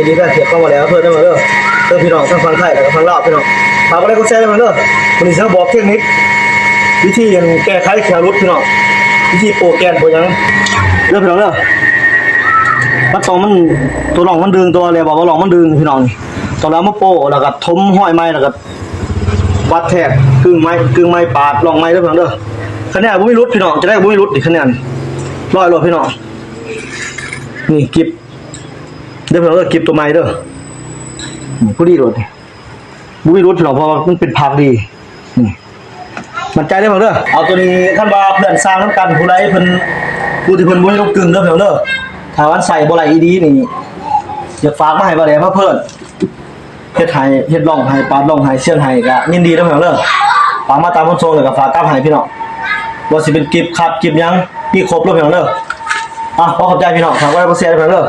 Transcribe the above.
ดีแฟนเพจเข้ามาแล้วเพื่อนได้มาเด้อพี่น้องทั้งฟังไทยแล้วก็ฟังลาวพี่น้องฝากอะไรก็แชร์ได้มาเด้อวันนี้จะบอกเทคนิควิธีแก้ไขแครุดพี่น้องวิธีโปรแกรมโปรยังเด้อพี่น้องเด้อวัดตรงมันตัวรองมันดึงตัวอะไรบอกว่ารองมันดึงพี่น้องตอนแล้วมาโปแล้วก็ทมห้อยไม้แล้วก็วัดแทกกึ่งไม้ปาดรองไม้เด้อพี่น้องเด้อคะแนนบ่มีรุดพี่น้องจะได้บ่มีรุดอีกคะแนนร้อยโลพี่น้องนี่กิบเด้อพี่น้องเด้อกิบตัวไม้เด้อผู้ดีโดดบ่มีรุดพี่น้องเพราะว่ามันเป็นผักดีนี่มันใจได้บ่เด้อเอาตัวนี้ท่านว่าเพื่อนสร้างน้ำกันผู้ใดเพิ่นผู้ที่เพิ่นบ่ให้ลูกกึ่งเด้อพี่น้องเด้อถ้าวันใส่บ่ไหลอีดีนี่อยากฝากมาให้บ่ได้มาเพิ่นเฮ็ดให้เฮ็ดร่องให้ปาดร่องให้เชื่องให้ก็ยินดีเด้อพี่น้องเด้อฝากมาตามคนโซนแล้วก็ฝากกลับให้พี่น้องบ่สิเป็นกิบขับกิบหยังมีครบแล้วพี่น้องเด้อขอขอบใจพี่น้องฝากไว้บ่เสียเด้อพี่น้องเด้อ